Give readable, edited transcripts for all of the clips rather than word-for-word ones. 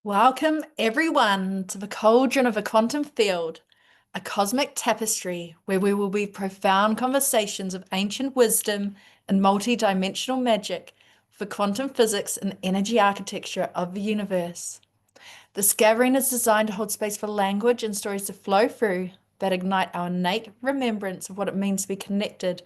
Welcome, everyone, to the Cauldron of a Quantum Field, a cosmic tapestry where we will weave profound conversations of ancient wisdom and multi-dimensional magic for quantum physics and energy architecture of the universe. This gathering is designed to hold space for language and stories to flow through that ignite our innate remembrance of what it means to be connected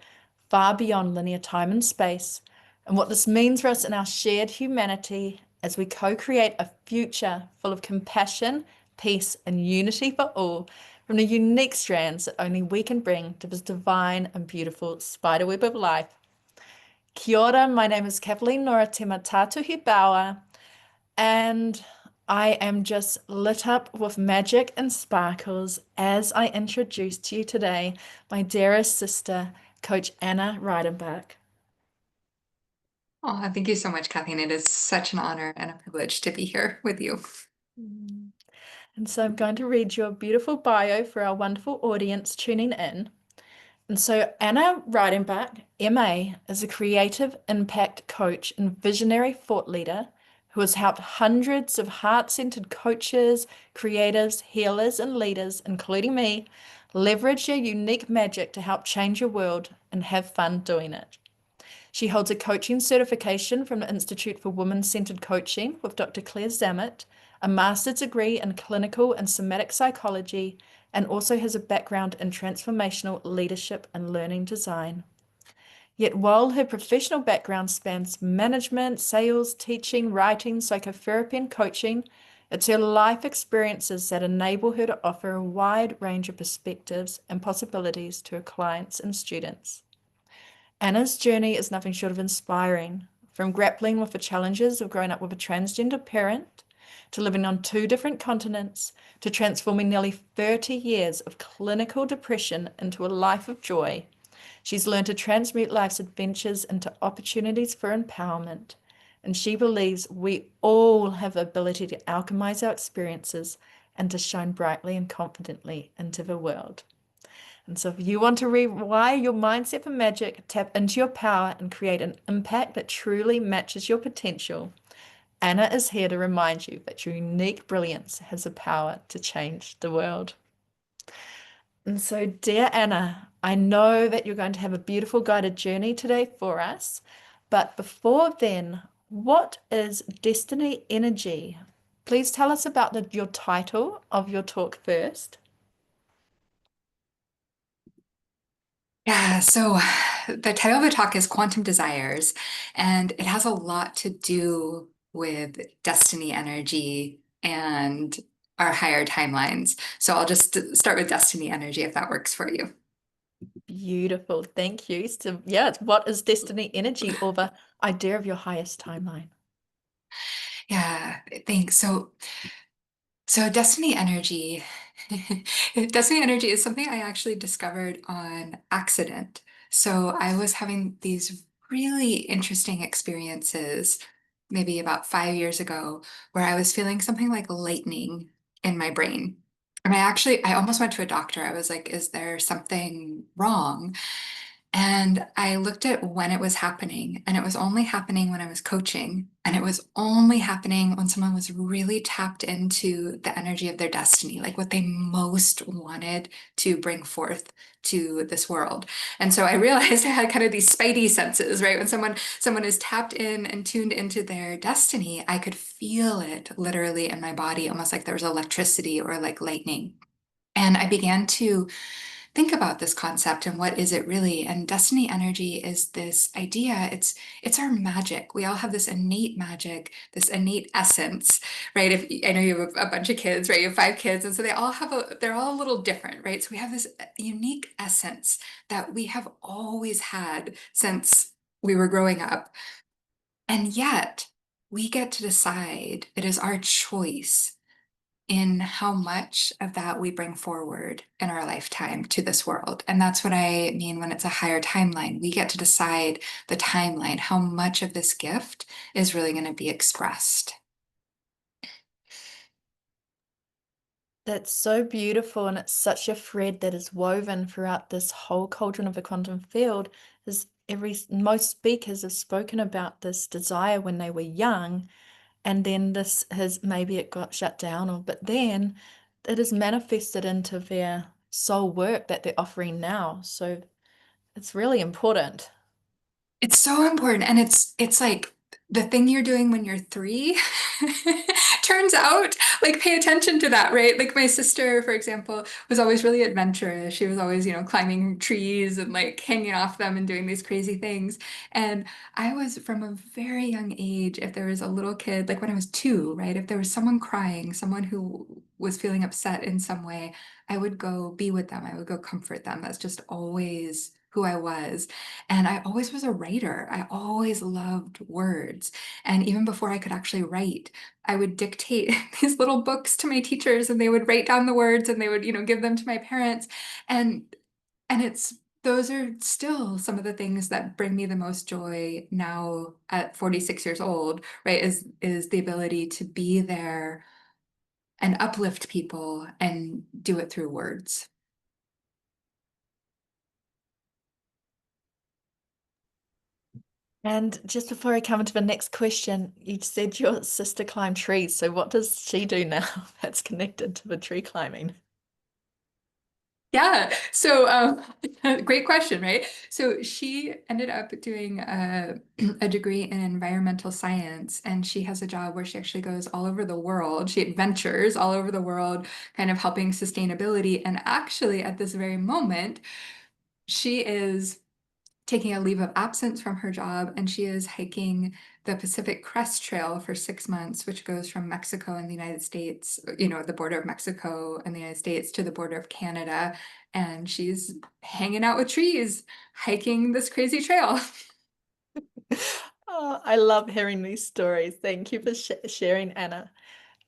far beyond linear time and space, and what this means for us in our shared humanity as we co-create a future full of compassion, peace, and unity for all from the unique strands that only we can bring to this divine and beautiful spiderweb of life. Kia ora, my name is Kathleen Nora Te Matatuhi Bauer, and I am just lit up with magic and sparkles as I introduce to you today my dearest sister, Coach Anna Reidenbach. Oh, thank you so much, Kathleen. It is such an honor and a privilege to be here with you. Mm. And so I'm going to read your beautiful bio for our wonderful audience tuning in. And so Anna Reidenbach, MA, is a creative impact coach and visionary thought leader who has helped hundreds of heart-centered coaches, creatives, healers, and leaders, including me, leverage their unique magic to help change your world and have fun doing it. She holds a coaching certification from the Institute for Women-Centered Coaching with Dr. Claire Zammit, a master's degree in clinical and somatic psychology, and also has a background in transformational leadership and learning design. Yet while her professional background spans management, sales, teaching, writing, psychotherapy, and coaching, it's her life experiences that enable her to offer a wide range of perspectives and possibilities to her clients and students. Anna's journey is nothing short of inspiring, from grappling with the challenges of growing up with a transgender parent, to living on two different continents, to transforming nearly 30 years of clinical depression into a life of joy. She's learned to transmute life's adventures into opportunities for empowerment, and she believes we all have the ability to alchemize our experiences and to shine brightly and confidently into the world. And so if you want to rewire your mindset for magic, tap into your power and create an impact that truly matches your potential, Anna is here to remind you that your unique brilliance has the power to change the world. And so, dear Anna, I know that you're going to have a beautiful guided journey today for us. But before then, what is destiny energy? Please tell us about your title of your talk first. Yeah, so the title of the talk is Quantum Desires, and it has a lot to do with destiny energy and our higher timelines. So I'll just start with destiny energy if that works for you. Beautiful. Thank you. So, yeah, what is destiny energy or the idea of your highest timeline? Yeah, thanks. So destiny energy, destiny energy is something I actually discovered on accident. So I was having these really interesting experiences maybe about 5 years ago where I was feeling something like lightning in my brain. And I almost went to a doctor. I was like, is there something wrong? And I looked at when it was happening, and it was only happening when I was coaching, and it was only happening when someone was really tapped into the energy of their destiny, like what they most wanted to bring forth to this world. And so I realized I had kind of these spidey senses, right? When someone is tapped in and tuned into their destiny, I could feel it literally in my body, almost like there was electricity or like lightning. And I began to think about this concept and what is it really? And destiny energy is this idea. It's our magic. We all have this innate magic, this innate essence, right? If I know you have a bunch of kids, right? You have 5 kids, and so they're all a little different, right? So we have this unique essence that we have always had since we were growing up. And yet we get to decide, it is our choice in how much of that we bring forward in our lifetime to this world. And that's what I mean when it's a higher timeline. We get to decide the timeline, how much of this gift is really going to be expressed. That's so beautiful, and it's such a thread that is woven throughout this whole cauldron of the quantum field. Is most speakers have spoken about this desire when they were young, and then this has maybe it got shut down, or but then it is manifested into their soul work that they're offering now. So it's really important. It's so important. And it's like the thing you're doing when you're three turns out like pay attention to that, right? Like my sister, for example, was always really adventurous. She was always, climbing trees and like hanging off them and doing these crazy things. And I was from a very young age, if there was a little kid, like when I was two, right? If there was someone crying, someone who was feeling upset in some way, I would go be with them. I would go comfort them. That's just always who I was. And I always was a writer. I always loved words. And even before I could actually write, I would dictate these little books to my teachers and they would write down the words and they would, give them to my parents. And it's those are still some of the things that bring me the most joy now at 46 years old, right? Is the ability to be there and uplift people and do it through words. And just before I come to the next question, you said your sister climbed trees. So what does she do now that's connected to the tree climbing? Yeah. So, great question, right? So she ended up doing a degree in environmental science, and she has a job where she actually goes all over the world. She adventures all over the world, kind of helping sustainability. And actually, at this very moment, she is taking a leave of absence from her job, and she is hiking the Pacific Crest Trail for 6 months, which goes from Mexico and the United States, the border of Mexico and the United States to the border of Canada. And she's hanging out with trees, hiking this crazy trail. Oh, I love hearing these stories. Thank you for sharing, Anna.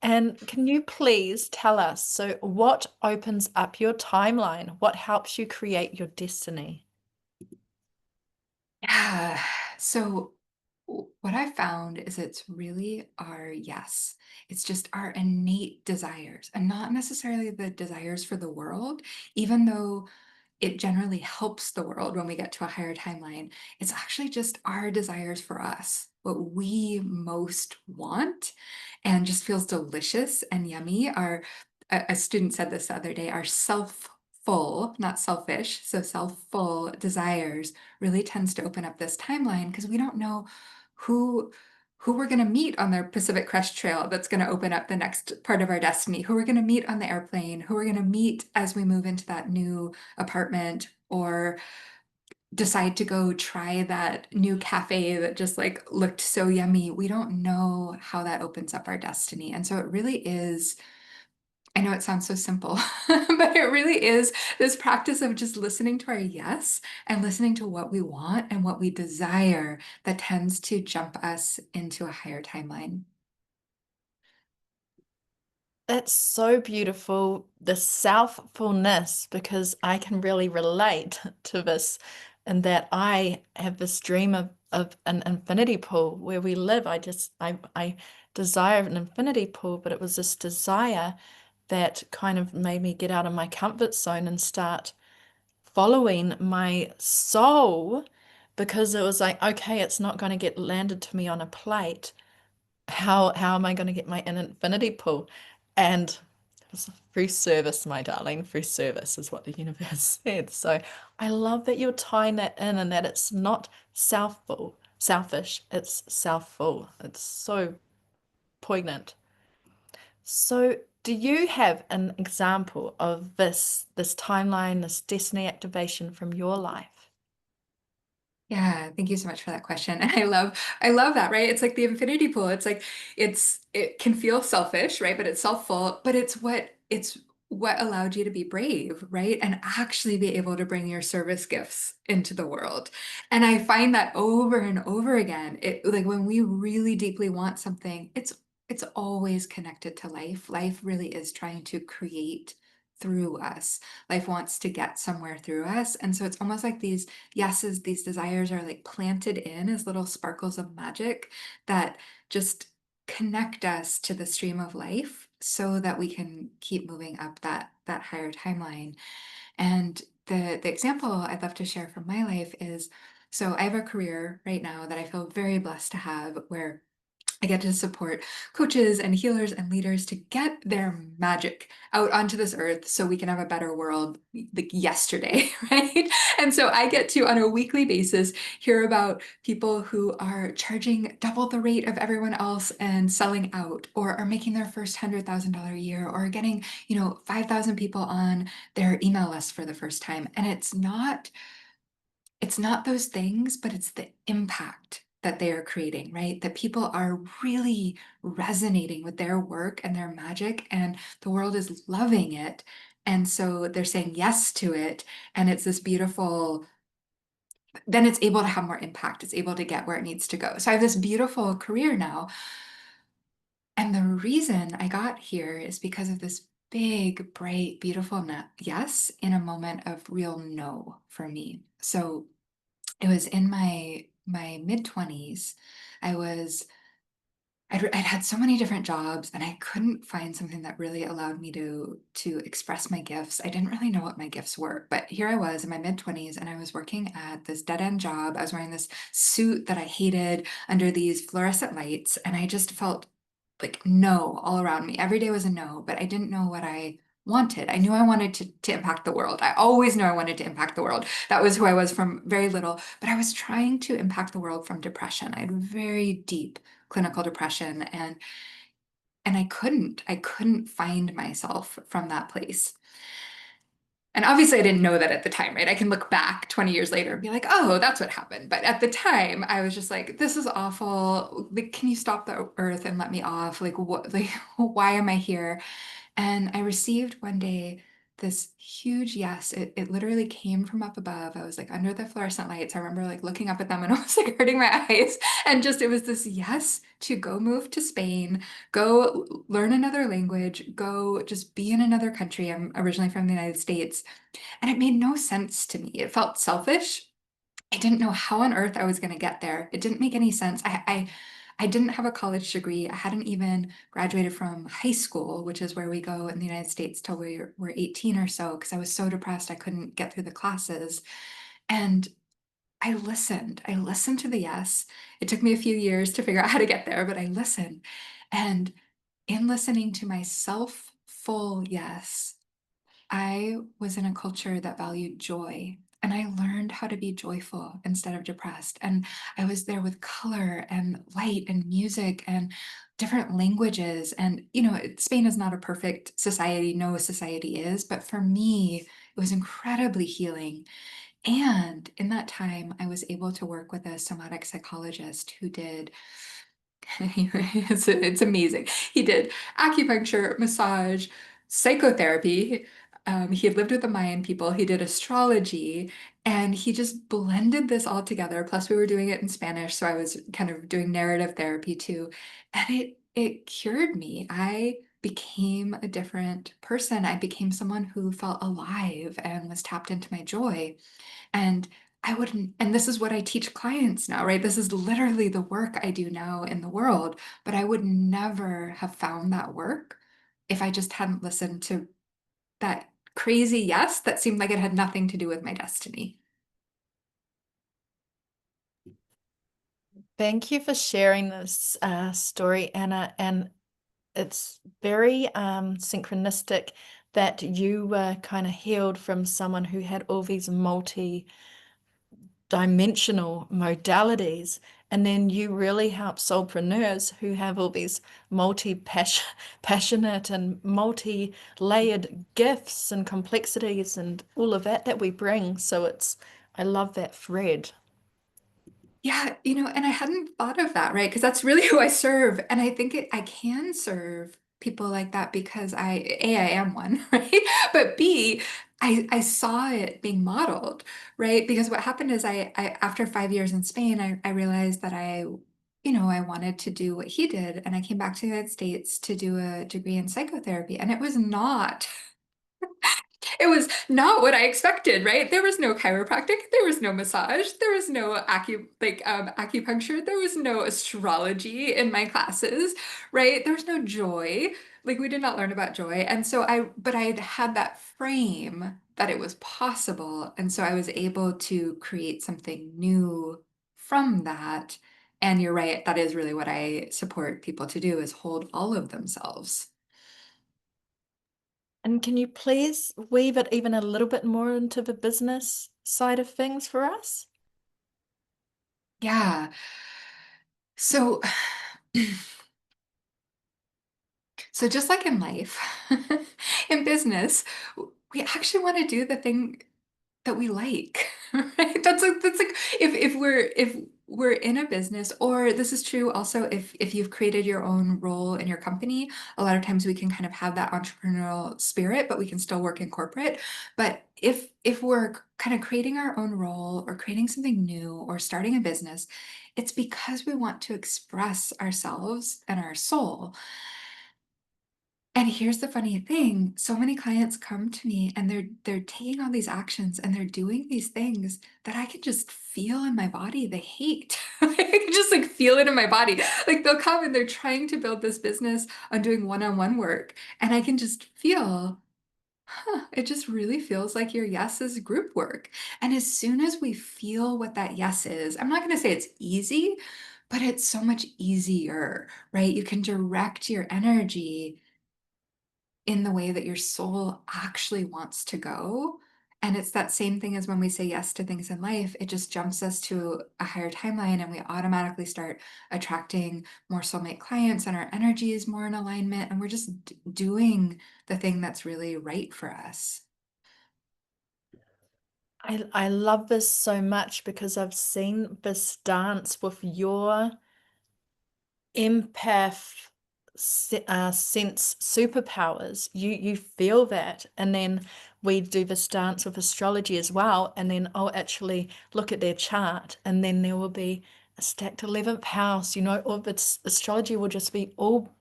And can you please tell us, so what opens up your timeline? What helps you create your destiny? Yeah. So what I found is it's really our yes. It's just our innate desires and not necessarily the desires for the world, even though it generally helps the world when we get to a higher timeline. It's actually just our desires for us, what we most want and just feels delicious and yummy. A student said this the other day, our self-full, not selfish, so self-full desires really tends to open up this timeline because we don't know who we're going to meet on the Pacific Crest Trail that's going to open up the next part of our destiny, who we're going to meet on the airplane, who we're going to meet as we move into that new apartment or decide to go try that new cafe that just like looked so yummy. We don't know how that opens up our destiny. And so it really is, I know it sounds so simple, but it really is this practice of just listening to our yes and listening to what we want and what we desire that tends to jump us into a higher timeline. That's so beautiful, the self-fullness, because I can really relate to this and that I have this dream of an infinity pool where we live. I desire an infinity pool, but it was this desire that kind of made me get out of my comfort zone and start following my soul because it was like, okay, it's not going to get landed to me on a plate. How am I going to get my infinity pool? And it was through service, my darling, through service is what the universe said. So I love that you're tying that in and that it's not selfish, it's self-full. It's so poignant. So do you have an example of this timeline, this destiny activation from your life? Yeah, thank you so much for that question. And I love that, right? It's like the infinity pool. It's like it can feel selfish, right? But it's self-full, but it's what allowed you to be brave, right? And actually be able to bring your service gifts into the world. And I find that over and over again, it like when we really deeply want something, it's always connected to life. Life really is trying to create through us. Life wants to get somewhere through us. And so it's almost like these yeses, these desires are like planted in as little sparkles of magic that just connect us to the stream of life so that we can keep moving up that higher timeline. And the example I'd love to share from my life is so I have a career right now that I feel very blessed to have where I get to support coaches and healers and leaders to get their magic out onto this earth so we can have a better world like yesterday, right? And so I get to, on a weekly basis, hear about people who are charging double the rate of everyone else and selling out, or are making their first $100,000 a year, or getting, 5,000 people on their email list for the first time. And it's not those things, but it's the impact that they are creating, right? That people are really resonating with their work and their magic, and the world is loving it. And so they're saying yes to it. And it's this beautiful, then it's able to have more impact. It's able to get where it needs to go. So I have this beautiful career now. And the reason I got here is because of this big, bright, beautiful yes in a moment of real no for me. So it was in my mid 20s. I was I'd had so many different jobs, and I couldn't find something that really allowed me to express my gifts. I didn't really know what my gifts were, but here I was in my mid 20s, and I was working at this dead-end job. I was wearing this suit that I hated under these fluorescent lights, and I just felt like no all around me. Every day was a no, but I didn't know what I wanted. I knew I wanted to impact the world. I always knew I wanted to impact the world. That was who I was from very little, but I was trying to impact the world from depression. I had very deep clinical depression, and I couldn't find myself from that place. And obviously I didn't know that at the time, right? I can look back 20 years later and be like, oh, that's what happened. But at the time I was just like, this is awful. Like, can you stop the earth and let me off? Like, what, like, why am I here? And I received one day this huge yes. It literally came from up above. I was like under the fluorescent lights. I remember like looking up at them and almost like hurting my eyes. And just it was this yes to go move to Spain, go learn another language, go just be in another country. I'm originally from the United States. And it made no sense to me. It felt selfish. I didn't know how on earth I was going to get there. It didn't make any sense. I didn't have a college degree. I hadn't even graduated from high school, which is where we go in the United States till we're 18 or so, because I was so depressed I couldn't get through the classes. And I listened. I listened to the yes. It took me a few years to figure out how to get there, but I listened. And in listening to myself full yes, I was in a culture that valued joy, and I learned how to be joyful instead of depressed. And I was there with color and light and music and different languages. And, Spain is not a perfect society. No society is. But for me, it was incredibly healing. And in that time, I was able to work with a somatic psychologist who did it's amazing. He did acupuncture, massage, psychotherapy. He had lived with the Mayan people. He did astrology, and he just blended this all together. Plus, we were doing it in Spanish, so I was kind of doing narrative therapy too. And it cured me. I became a different person. I became someone who felt alive and was tapped into my joy. And I wouldn't, and this is what I teach clients now, right? This is literally the work I do now in the world, but I would never have found that work if I just hadn't listened to that crazy yes that seemed like it had nothing to do with my destiny. Thank you for sharing this story, Anna. And it's very synchronistic that you were kind of healed from someone who had all these multi-dimensional modalities. And then you really help soulpreneurs who have all these passionate and multi-layered gifts and complexities and all of that we bring. So I love that thread. Yeah, and I hadn't thought of that, right? Because that's really who I serve. And I think I can serve people like that because I am one, right? But B, I saw it being modeled, right? Because what happened is after 5 years in Spain, I realized that I wanted to do what he did. And I came back to the United States to do a degree in psychotherapy. And it was not what I expected, right? There was no chiropractic, there was no massage, there was no acupuncture, there was no astrology in my classes, right? There was no joy. Like we did not learn about joy. And so but I had that frame that it was possible. And so I was able to create something new from that. And you're right, that is really what I support people to do is hold all of themselves. And can you please weave it even a little bit more into the business side of things for us? Yeah. So so just like in life, in business, we actually want to do the thing that we like, right? That's like if we're in a business, or this is true also if you've created your own role in your company, a lot of times we can kind of have that entrepreneurial spirit, but we can still work in corporate. But if we're kind of creating our own role or creating something new or starting a business, it's because we want to express ourselves and our soul. And here's the funny thing, so many clients come to me and they're taking all these actions and they're doing these things that I can just feel in my body they hate. I can just like feel it in my body. Like they'll come and they're trying to build this business on doing one-on-one work, and I can just feel, it just really feels like your yes is group work. And as soon as we feel what that yes is, I'm not going to say it's easy, but it's so much easier, right? You can direct your energy in the way that your soul actually wants to go. And it's that same thing as when we say yes to things in life, it just jumps us to a higher timeline and we automatically start attracting more soulmate clients and our energy is more in alignment and we're just doing the thing that's really right for us. I love this so much because I've seen this dance with your empath sense superpowers. You feel that, and then we do this dance with astrology as well, and then I'll actually look at their chart, and then there will be a stacked 11th house, or it's astrology will just be all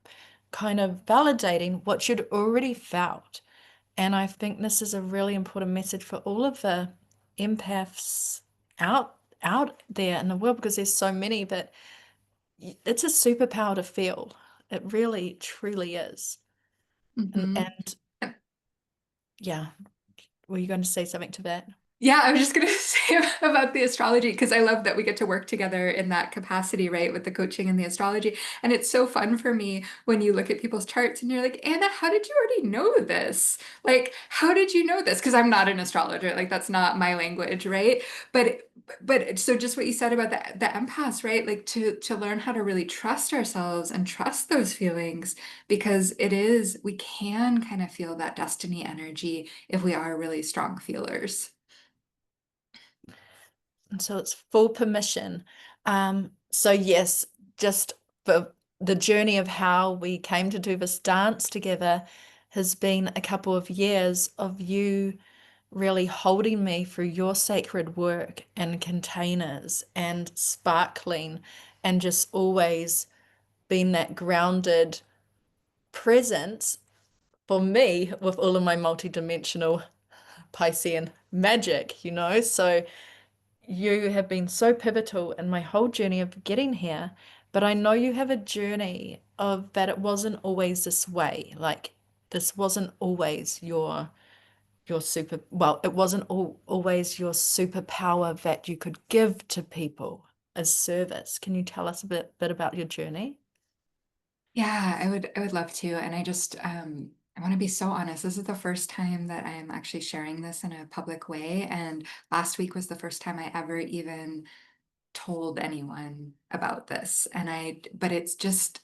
kind of validating what you'd already felt. And I think this is a really important message for all of the empaths out there in the world because there's so many that it's a superpower to feel. It really, truly is. And Mhm. yeah, were you going to say something to that? Yeah, I was just going to say about the astrology because I love that we get to work together in that capacity, right, with the coaching and the astrology. And it's so fun for me when you look at people's charts and you're like, Anna, how did you already know this? Like, how did you know this? Because I'm not an astrologer, like that's not my language, right? But so just what you said about the empaths, right? Like to learn how to really trust ourselves and trust those feelings because we can kind of feel that destiny energy if we are really strong feelers. And so it's full permission. So yes, just for the journey of how we came to do this dance together has been a couple of years of you really holding me through your sacred work and containers and sparkling and just always being that grounded presence for me with all of my multidimensional Piscean magic. So you have been so pivotal in my whole journey of getting here, but I know you have a journey of that it wasn't always this way. Like this wasn't always your super, well, it wasn't always your superpower that you could give to people as service. Can you tell us a bit about your journey? Yeah, I would love to. And I want to be so honest. This is the first time that I'm actually sharing this in a public way. And last week was the first time I ever even told anyone about this. But it's just,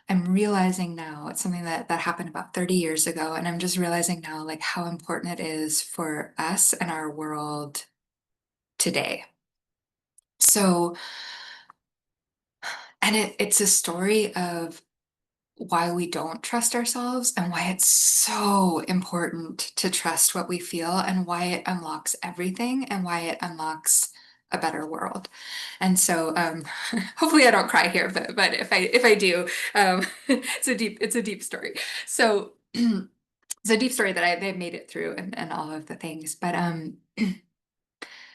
I'm realizing now it's something that happened about 30 years ago. And I'm just realizing now like how important it is for us and our world today. So, and it's a story of why we don't trust ourselves and why it's so important to trust what we feel and why it unlocks everything and why it unlocks a better world. And so hopefully I don't cry here, but if I do, it's a deep story. So it's a deep story that they've made it through and all of the things. But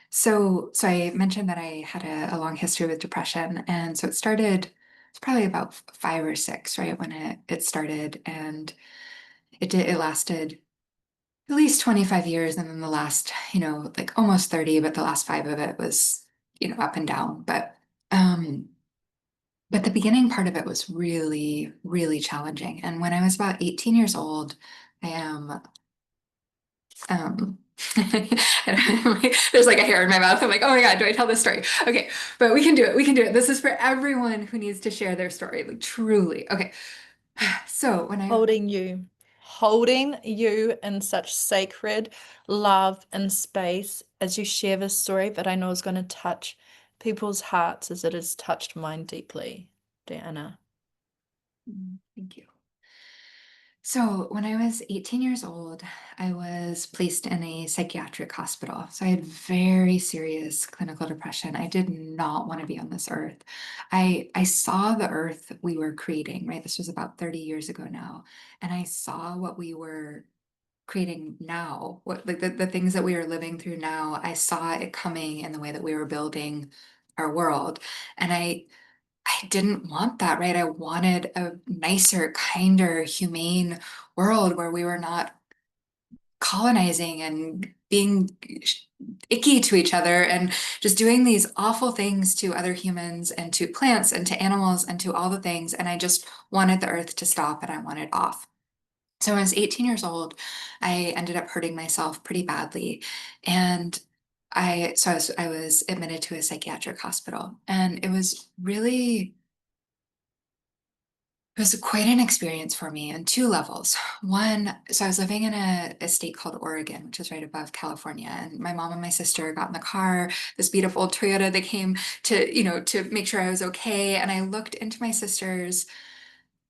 so I mentioned that I had a long history with depression, and so it started. It's probably about 5 or 6, right, when it started, and it lasted at least 25 years, and then the last, like almost 30, but the last 5 of it was, up and down. But Um, but the beginning part of it was really, really challenging. And when I was about 18 years old, I am, um, there's like a hair in my mouth. I'm like, oh my God, do I tell this story? Okay, but we can do it. We can do it. This is for everyone who needs to share their story, like truly. Okay. So when I, Holding you in such sacred love and space as you share this story that I know is going to touch people's hearts as it has touched mine deeply, Diana. Thank you. So, when I was 18 years old, I was placed in a psychiatric hospital. So, I had very serious clinical depression. I did not want to be on this earth. I saw the earth we were creating, right? This was about 30 years ago now. And I saw what we were creating now, what like the things that we are living through now. I saw it coming in the way that we were building our world. And I didn't want that, right? I wanted a nicer, kinder, humane world where we were not colonizing and being icky to each other and just doing these awful things to other humans and to plants and to animals and to all the things. And I just wanted the earth to stop and I wanted off. So when I was 18 years old, I ended up hurting myself pretty badly. And I was admitted to a psychiatric hospital. And it was quite an experience for me on two levels. One, so I was living in a state called Oregon, which is right above California, and my mom and my sister got in the car, this beautiful Toyota. They came to make sure I was okay. And I looked into my sister's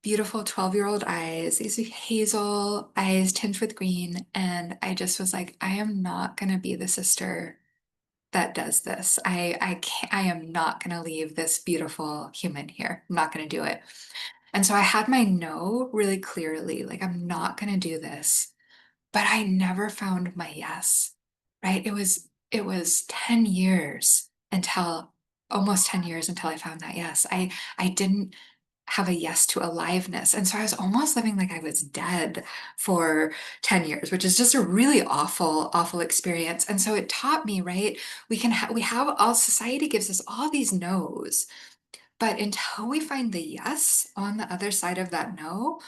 beautiful 12-year-old eyes, these hazel eyes tinged with green, and I just was like, I am not gonna be the sister that does this. I can't, I am not gonna leave this beautiful human here. I'm not gonna do it. And so I had my no really clearly, like, I'm not going to do this. But I never found my yes, right? It was 10 years until almost 10 years until I found that yes. I didn't have a yes to aliveness. And so I was almost living like I was dead for 10 years, which is just a really awful, awful experience. And so it taught me, right? We have all society gives us all these no's, but until we find the yes on the other side of that no,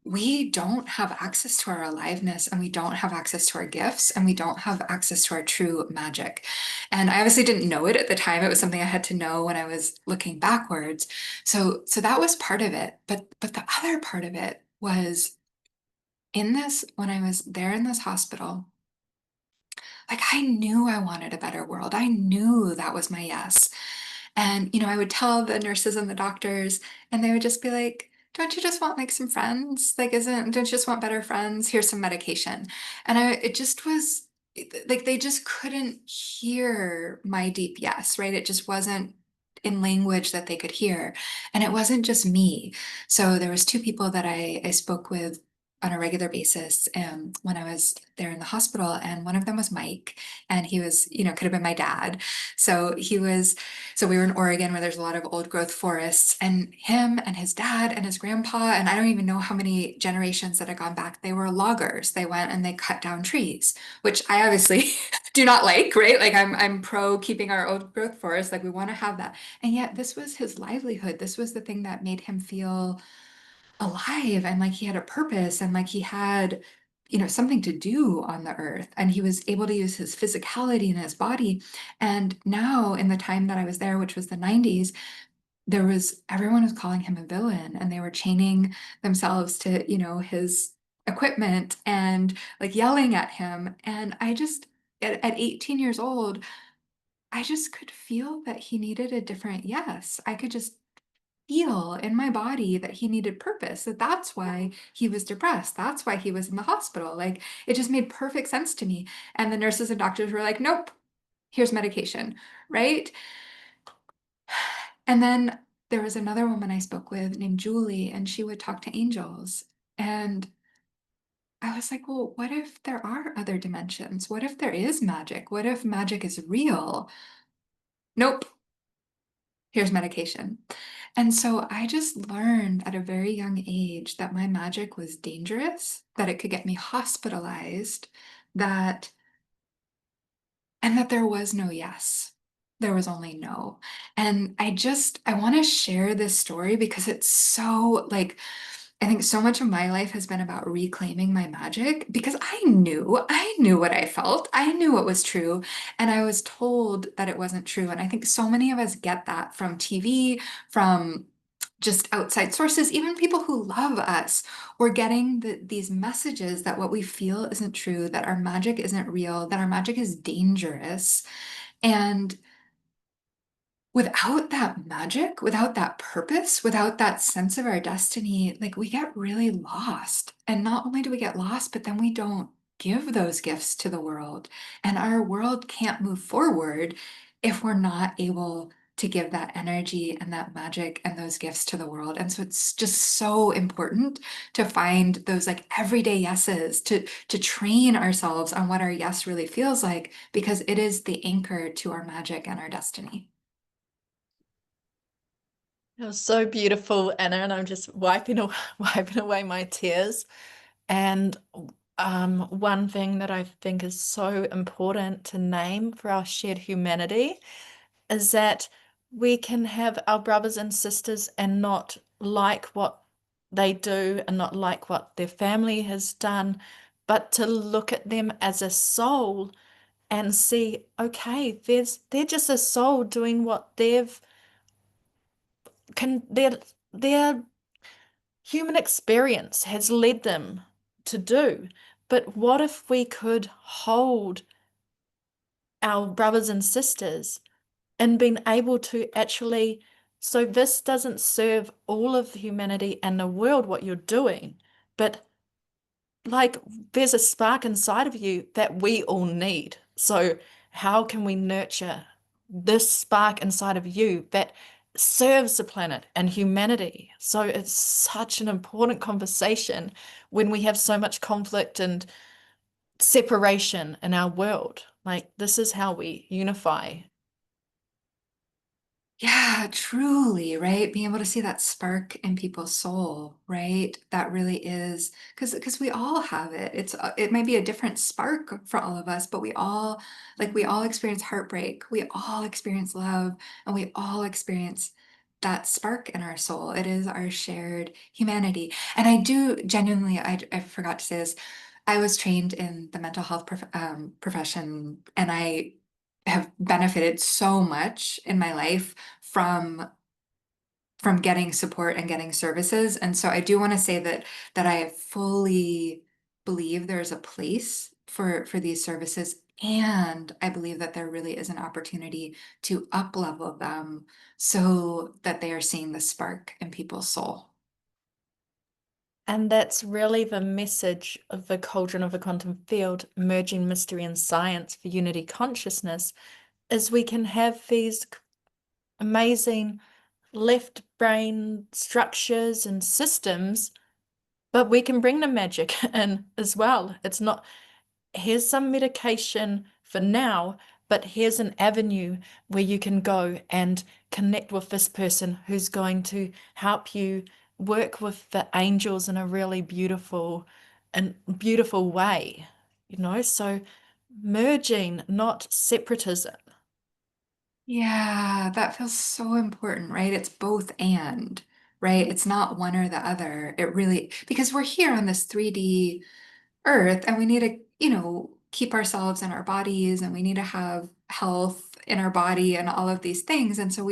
we don't have access to our aliveness and we don't have access to our gifts and we don't have access to our true magic. And I obviously didn't know it at the time. It was something I had to know when I was looking backwards. So that was part of it. But the other part of it was when I was there in this hospital, like I knew I wanted a better world. I knew that was my yes. And, I would tell the nurses and the doctors, and they would just be like, don't you just want like some friends? Don't you just want better friends? Here's some medication. And it just was like they just couldn't hear my deep yes, right? It just wasn't in language that they could hear. And it wasn't just me. So there was two people that I spoke with on a regular basis when I was there in the hospital. And one of them was Mike, and he was, could have been my dad. So so we were in Oregon where there's a lot of old growth forests, and him and his dad and his grandpa, and I don't even know how many generations that had gone back, they were loggers. They went and they cut down trees, which I obviously do not like, right? Like I'm pro keeping our old growth forests, like we want to have that. And yet this was his livelihood. This was the thing that made him feel alive and like he had a purpose and like he had something to do on the earth, and he was able to use his physicality and his body. And now in the time that I was there, which was the 90s, everyone was calling him a villain and they were chaining themselves to his equipment and like yelling at him. And I just at 18 years old, I just could feel that he needed a different yes. I could just feel in my body that he needed purpose, that's why he was depressed. That's why he was in the hospital. Like it just made perfect sense to me. And the nurses and doctors were like, nope, here's medication, right? And then there was another woman I spoke with named Julie, and she would talk to angels. And I was like, well, what if there are other dimensions? What if there is magic? What if magic is real? Nope, here's medication. And so I just learned at a very young age that my magic was dangerous, that it could get me hospitalized, that and that there was no yes. there was only no. And I want to share this story because it's so like, I think so much of my life has been about reclaiming my magic because I knew what I felt. I knew what was true. And I was told that it wasn't true. And I think so many of us get that from TV, from just outside sources, even people who love us. We're getting these messages that what we feel isn't true, that our magic isn't real, that our magic is dangerous. And without that magic, without that purpose, without that sense of our destiny, like we get really lost. And not only do we get lost, but then we don't give those gifts to the world. And our world can't move forward if we're not able to give that energy and that magic and those gifts to the world. And so it's just so important to find those like everyday yeses, to train ourselves on what our yes really feels like, because it is the anchor to our magic and our destiny. It was so beautiful, Anna, and I'm just wiping away my tears. And one thing that I think is so important to name for our shared humanity is that we can have our brothers and sisters and not like what they do and not like what their family has done, but to look at them as a soul and see, okay, they're just a soul doing what their human experience has led them to do. But what if we could hold our brothers and sisters and been able to actually, so this doesn't serve all of humanity and the world what you're doing, but like there's a spark inside of you that we all need. So how can we nurture this spark inside of you that serves the planet and humanity? So it's such an important conversation when we have so much conflict and separation in our world. Like this is how we unify. Yeah, truly, right? Being able to see that spark in people's soul, right? That really is because we all have it. It might be a different spark for all of us, but we all experience heartbreak. We all experience love, and we all experience that spark in our soul. It is our shared humanity. And I do genuinely, I forgot to say this. I was trained in the mental health profession, and I have benefited so much in my life from getting support and getting services. And so I do want to say that I fully believe there's a place for these services. And I believe that there really is an opportunity to up level them so that they are seeing the spark in people's soul. And that's really the message of the Cauldron of the Quantum Field, merging mystery and science for unity consciousness, is we can have these amazing left brain structures and systems, but we can bring the magic in as well. It's not, here's some medication for now, but here's an avenue where you can go and connect with this person who's going to help you work with the angels in a really beautiful way, you know? So merging, not separatism. Yeah, that feels so important, right? It's both and, right? It's not one or the other. It really, because we're here on this 3D Earth and we need to, keep ourselves in our bodies and we need to have health in our body and all of these things. And so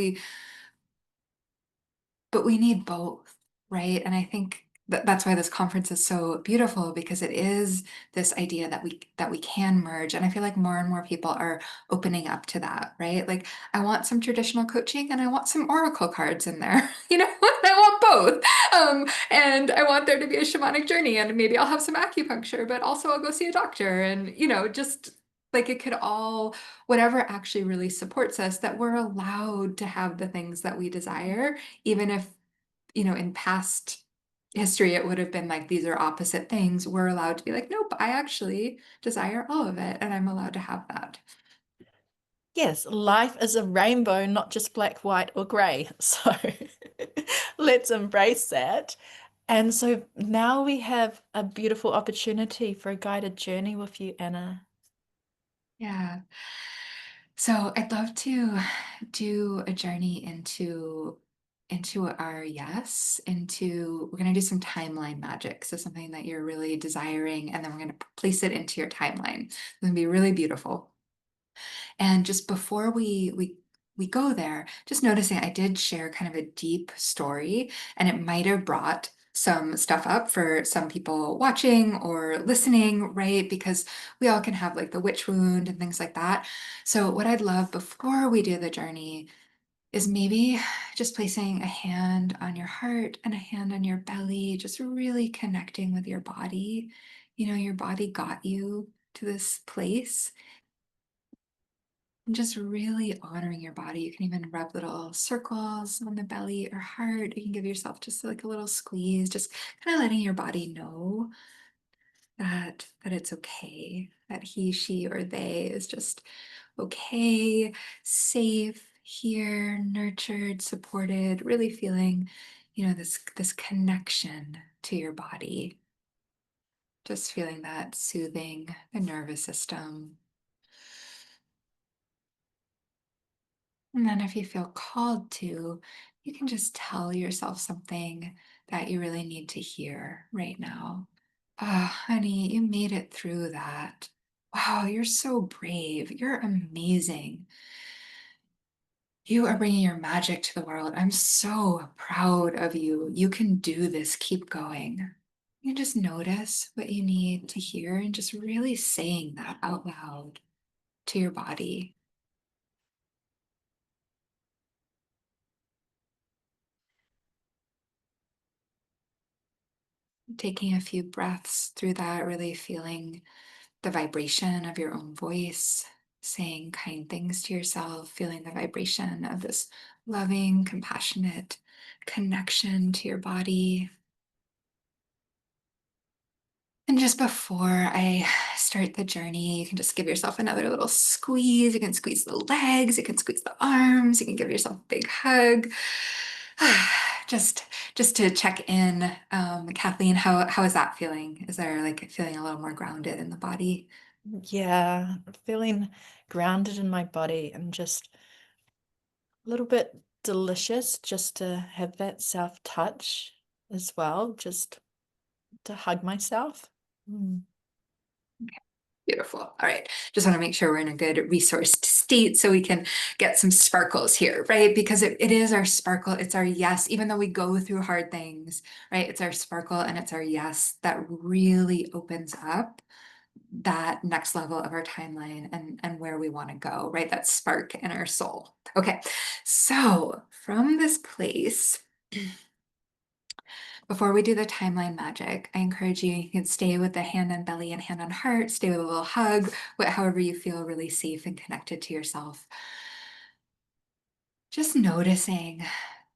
but we need both, right? And I think that's why this conference is so beautiful because it is this idea that we can merge. And I feel like more and more people are opening up to that, right? Like I want some traditional coaching and I want some oracle cards in there. I want both. And I want there to be a shamanic journey and maybe I'll have some acupuncture, but also I'll go see a doctor and just like it could all whatever actually really supports us, that we're allowed to have the things that we desire even if, in past history, it would have been like, these are opposite things. We're allowed to be like, nope, I actually desire all of it, and I'm allowed to have that. Yes, life is a rainbow, not just black, white, or grey. So let's embrace that. And so now we have a beautiful opportunity for a guided journey with you, Anna. Yeah. So I'd love to do a journey into our yes, into we're going to do some timeline magic. So something that you're really desiring, and then we're going to place it into your timeline. It's going to be really beautiful. And just before we go there, just noticing I did share kind of a deep story, and it might have brought some stuff up for some people watching or listening, right? Because we all can have like the witch wound and things like that. So what I'd love before we do the journey is maybe just placing a hand on your heart and a hand on your belly, just really connecting with your body. You know, your body got you to this place, and just really honoring your body. You can even rub little circles on the belly or heart. You can give yourself just like a little squeeze, just kind of letting your body know that it's okay, that he, she, or they is just okay, safe here, nurtured, supported, really feeling, this connection to your body. Just feeling that soothing the nervous system. And then if you feel called to, you can just tell yourself something that you really need to hear right now. Ah, honey, you made it through that. Wow, you're so brave. You're amazing. You are bringing your magic to the world. I'm so proud of you. You can do this. Keep going. You just notice what you need to hear and just really saying that out loud to your body. Taking a few breaths through that, really feeling the vibration of your own voice, saying kind things to yourself, feeling the vibration of this loving, compassionate connection to your body. And just before I start the journey, you can just give yourself another little squeeze. You can squeeze the legs, you can squeeze the arms, you can give yourself a big hug. Just just to check in, Kathleen, how is that feeling? Is there like feeling a little more grounded in the body? Yeah, feeling grounded in my body and just a little bit delicious just to have that self touch as well, just to hug myself. Mm. Beautiful. All right. Just want to make sure we're in a good resourced state so we can get some sparkles here, right? Because it is our sparkle. It's our yes, even though we go through hard things, right? It's our sparkle and it's our yes that really opens up that next level of our timeline and where we want to go, right? That spark in our soul. Okay. So from this place, before we do the timeline magic, I encourage you, you can stay with the hand on belly and hand on heart, stay with a little hug, however you feel really safe and connected to yourself. Just noticing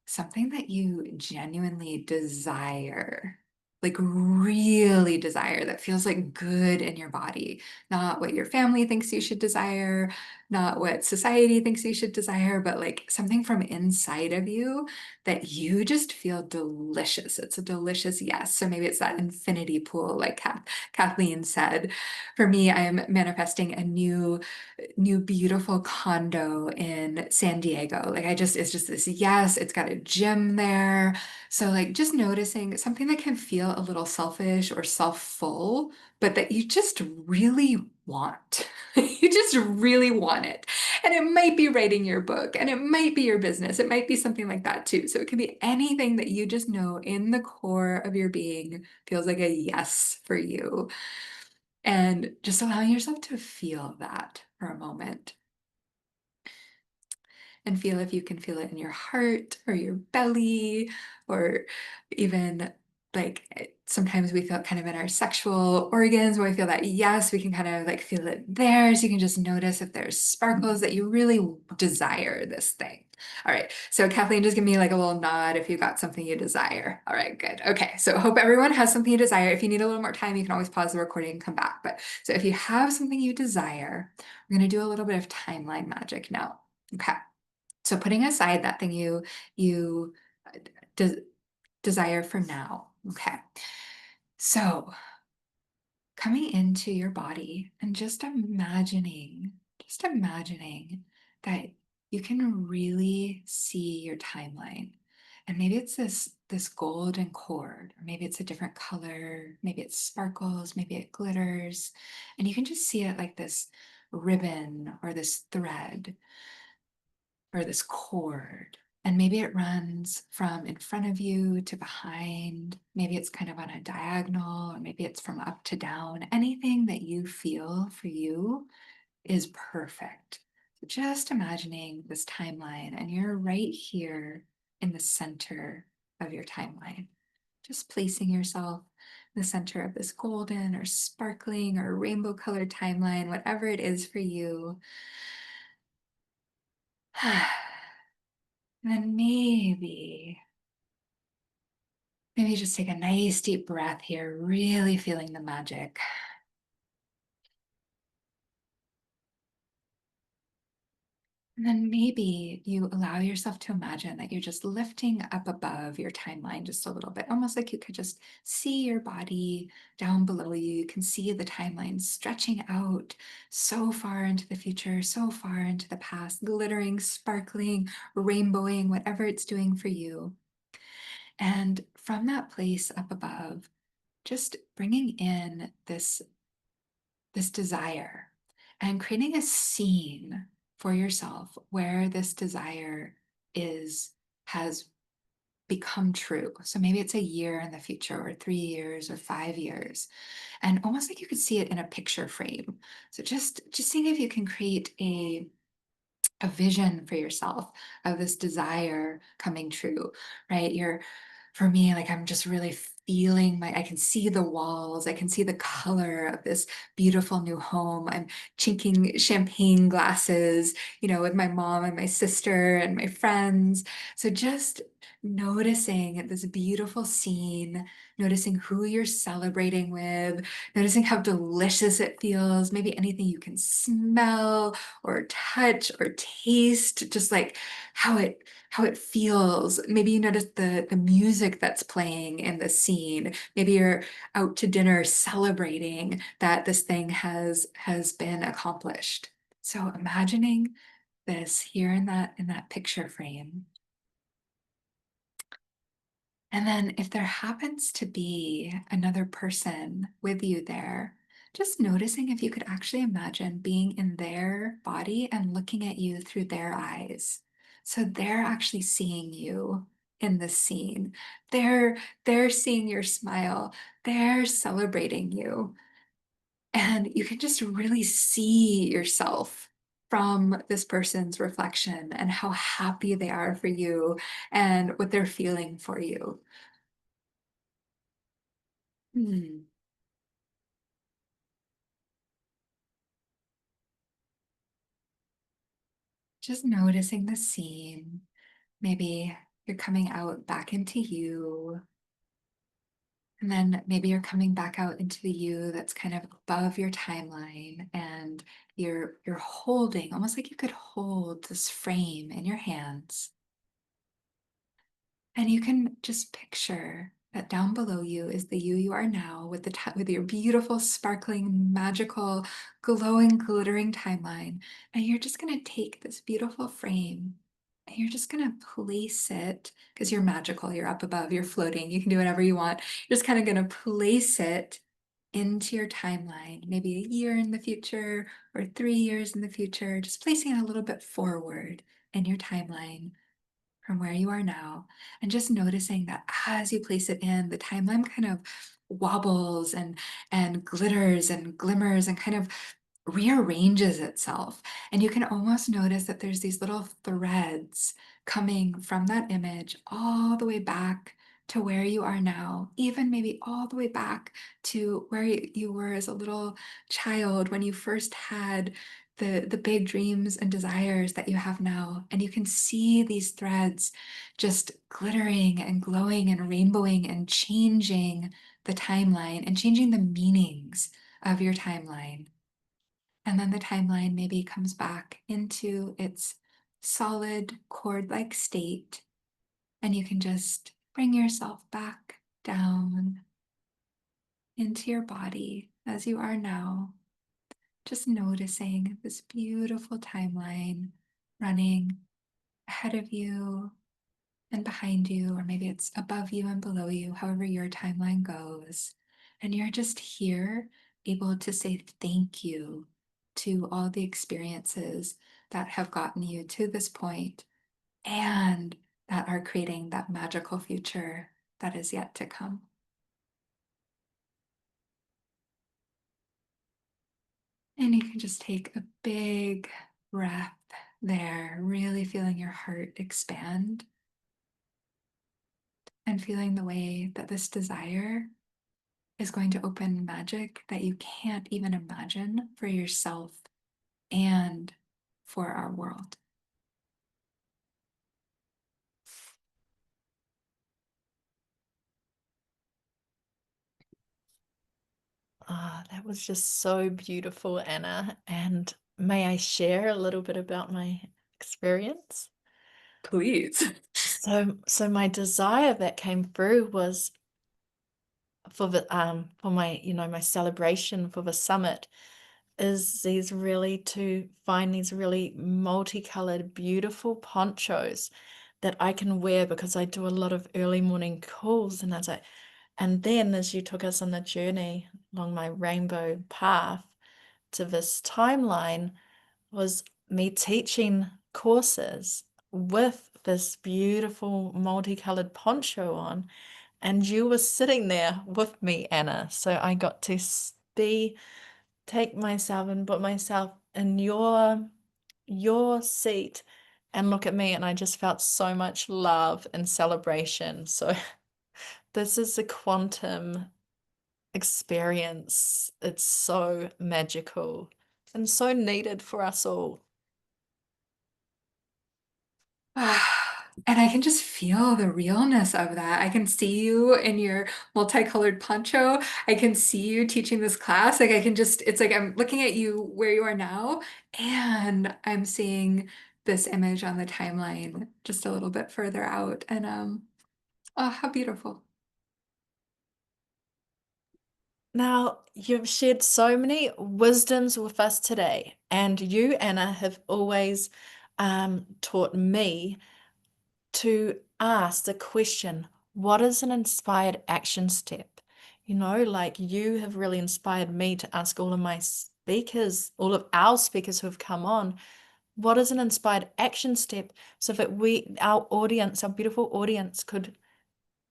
something that you genuinely desire, like really desire, that feels like good in your body, not what your family thinks you should desire, not what society thinks you should desire, but like something from inside of you that you just feel delicious. It's a delicious yes. So maybe it's that infinity pool, like Kathleen said. For me, I am manifesting a new beautiful condo in San Diego. Like it's just this yes, it's got a gym there. So like just noticing something that can feel a little selfish or self-full, but that you just really want. You just really want it. And it might be writing your book and it might be your business. It might be something like that too. So it can be anything that you just know in the core of your being feels like a yes for you. And just allowing yourself to feel that for a moment and feel if you can feel it in your heart or your belly, or even like sometimes we feel it kind of in our sexual organs where we feel that yes, we can kind of like feel it there. So you can just notice if there's sparkles that you really desire this thing. All right. So Kathleen, just give me like a little nod if you got something you desire. All right, good. Okay. So hope everyone has something you desire. If you need a little more time, you can always pause the recording and come back. But so if you have something you desire, we're going to do a little bit of timeline magic now. Okay. So putting aside that thing you de desire for now. Okay. So coming into your body and just imagining that you can really see your timeline. And maybe it's this golden cord, or maybe it's a different color, maybe it sparkles, maybe it glitters, and you can just see it like this ribbon or this thread or this cord. And maybe it runs from in front of you to behind. Maybe it's kind of on a diagonal, or maybe it's from up to down. Anything that you feel for you is perfect. So just imagining this timeline, and you're right here in the center of your timeline. Just placing yourself in the center of this golden or sparkling or rainbow colored timeline, whatever it is for you. And then maybe just take a nice deep breath here, really feeling the magic. And then maybe you allow yourself to imagine that you're just lifting up above your timeline just a little bit, almost like you could just see your body down below you. You can see the timeline stretching out so far into the future, so far into the past, glittering, sparkling, rainbowing, whatever it's doing for you. And from that place up above, just bringing in this desire and creating a scene for yourself where this desire is has become true. So maybe it's a year in the future, or 3 years, or 5 years, and almost like you could see it in a picture frame. So just seeing if you can create a vision for yourself of this desire coming true, right? For me, like I'm just really feeling I can see the walls, I can see the color of this beautiful new home. I'm chinking champagne glasses, with my mom and my sister and my friends. So just noticing this beautiful scene, noticing who you're celebrating with, noticing how delicious it feels, maybe anything you can smell or touch or taste, just like how it feels. Maybe you notice the music that's playing in the scene. Maybe you're out to dinner celebrating that this thing has been accomplished. So imagining this here in that picture frame. And then if there happens to be another person with you there, just noticing if you could actually imagine being in their body and looking at you through their eyes. So they're actually seeing you in the scene. They're seeing your smile. They're celebrating you. And you can just really see yourself from this person's reflection and how happy they are for you and what they're feeling for you. Hmm. Just noticing the scene. Maybe you're coming out back into you, and then maybe you're coming back out into the you that's kind of above your timeline, and you're holding, almost like you could hold this frame in your hands. And you can just picture that down below you is the you are now with with your beautiful, sparkling, magical, glowing, glittering timeline. And you're just going to take this beautiful frame and you're just going to place it, because you're magical, you're up above, you're floating, you can do whatever you want. You're just kind of going to place it into your timeline, maybe a year in the future or 3 years in the future, just placing it a little bit forward in your timeline from where you are now, and just noticing that as you place it in, the timeline kind of wobbles and glitters and glimmers and kind of rearranges itself. And you can almost notice that there's these little threads coming from that image all the way back to where you are now, even maybe all the way back to where you were as a little child when you first had the big dreams and desires that you have now. And you can see these threads just glittering and glowing and rainbowing and changing the timeline and changing the meanings of your timeline. And then the timeline maybe comes back into its solid cord-like state, and you can just bring yourself back down into your body as you are now, just noticing this beautiful timeline running ahead of you and behind you, or maybe it's above you and below you, however your timeline goes. And you're just here able to say thank you to all the experiences that have gotten you to this point and that are creating that magical future that is yet to come. And you can just take a big breath there, really feeling your heart expand and feeling the way that this desire is going to open magic that you can't even imagine for yourself and for our world. Ah, that was just so beautiful, Anna. And may I share a little bit about my experience? Please. So my desire that came through was for my, my celebration for the summit is these really to find these really multicolored, beautiful ponchos that I can wear because I do a lot of early morning calls. And then as you took us on the journey along my rainbow path to this timeline, was me teaching courses with this beautiful multicolored poncho on. And you were sitting there with me, Anna. So I got to be take myself and put myself in your seat and look at me, and I just felt so much love and celebration. So this is a quantum experience. It's so magical and so needed for us all. And I can just feel the realness of that. I can see you in your multicolored poncho. I can see you teaching this class. Like I can just, it's like I'm looking at you where you are now, and I'm seeing this image on the timeline just a little bit further out. And oh, how beautiful. Now, you've shared so many wisdoms with us today, and you, Anna, have always taught me to ask the question, what is an inspired action step? Like you have really inspired me to ask all of my speakers, all of our speakers who have come on, what is an inspired action step so that our audience, our beautiful audience, could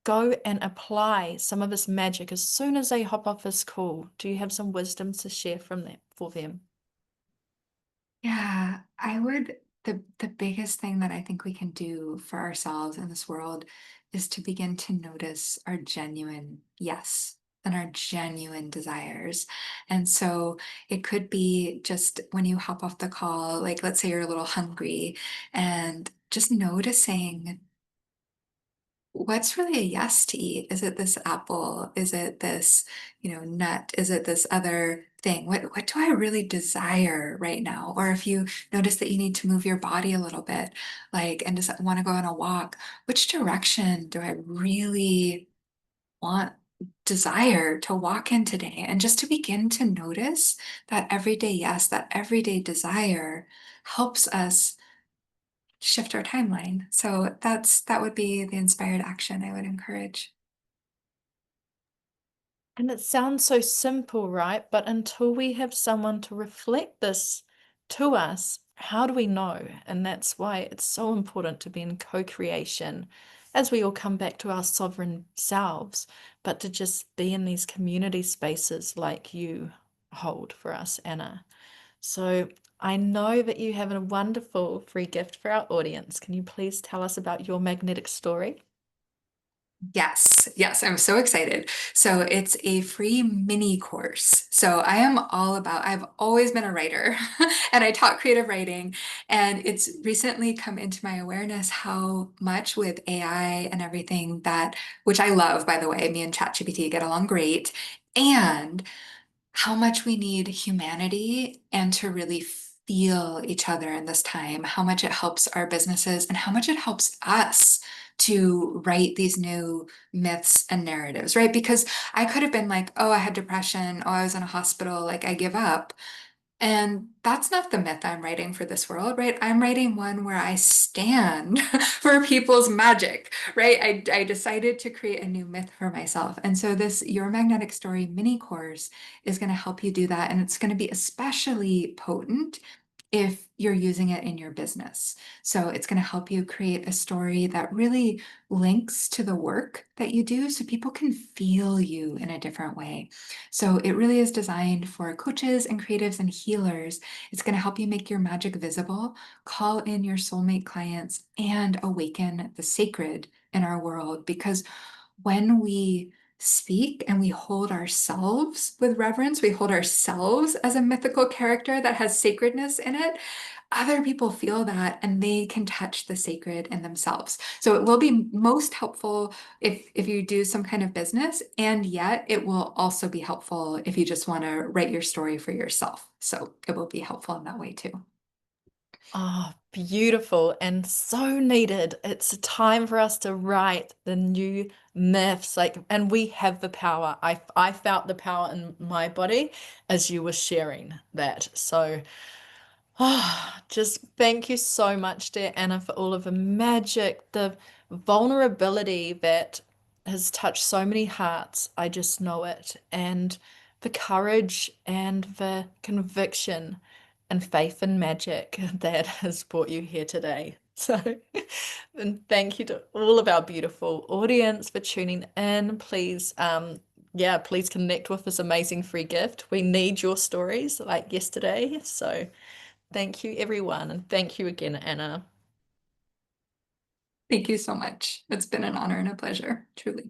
go and apply some of this magic as soon as they hop off this call? Do you have some wisdom to share from them for them? Yeah, I would the biggest thing that I think we can do for ourselves in this world is to begin to notice our genuine yes and our genuine desires. And so it could be just when you hop off the call, like let's say you're a little hungry and just noticing what's really a yes to eat? Is it this apple? Is it this, nut? Is it this other thing? What do I really desire right now? Or if you notice that you need to move your body a little bit, like, and just want to go on a walk, which direction do I really want, desire to walk in today? And just to begin to notice that everyday yes, that everyday desire helps us shift our timeline. So that would be the inspired action I would encourage. And it sounds so simple, right? But until we have someone to reflect this to us, how do we know? And that's why it's so important to be in co-creation as we all come back to our sovereign selves, but to just be in these community spaces like you hold for us, Anna. So I know that you have a wonderful free gift for our audience. Can you please tell us about your magnetic story? Yes, yes, I'm so excited. So it's a free mini course. So I am all about, I've always been a writer and I taught creative writing. And it's recently come into my awareness how much with AI and everything that, which I love, by the way, me and ChatGPT get along great. And how much we need humanity and to really feel each other in this time, how much it helps our businesses and how much it helps us to write these new myths and narratives, right? Because I could have been like, oh, I had depression, oh, I was in a hospital, like I give up. And that's not the myth I'm writing for this world, right? I'm writing one where I stand for people's magic, right? I decided to create a new myth for myself. And so this Your Magnetic Story mini course is going to help you do that. And it's going to be especially potent if you're using it in your business. So it's going to help you create a story that really links to the work that you do so people can feel you in a different way. So it really is designed for coaches and creatives and healers. It's going to help you make your magic visible, call in your soulmate clients, and awaken the sacred in our world. Because when we speak and we hold ourselves with reverence, we hold ourselves as a mythical character that has sacredness in it, other people feel that and they can touch the sacred in themselves. So it will be most helpful if you do some kind of business, and yet it will also be helpful if you just want to write your story for yourself. So it will be helpful in that way too. Oh, beautiful and so needed. It's a time for us to write the new myths, like, and we have the power. I felt the power in my body as you were sharing that. So, oh, just thank you so much, dear Anna, for all of the magic, the vulnerability that has touched so many hearts. I just know it. And the courage and the conviction and faith in magic that has brought you here today. So, and thank you to all of our beautiful audience for tuning in. Please, yeah, please connect with this amazing free gift. We need your stories like yesterday. So, thank you, everyone. And thank you again, Anna. Thank you so much. It's been an honor and a pleasure, truly.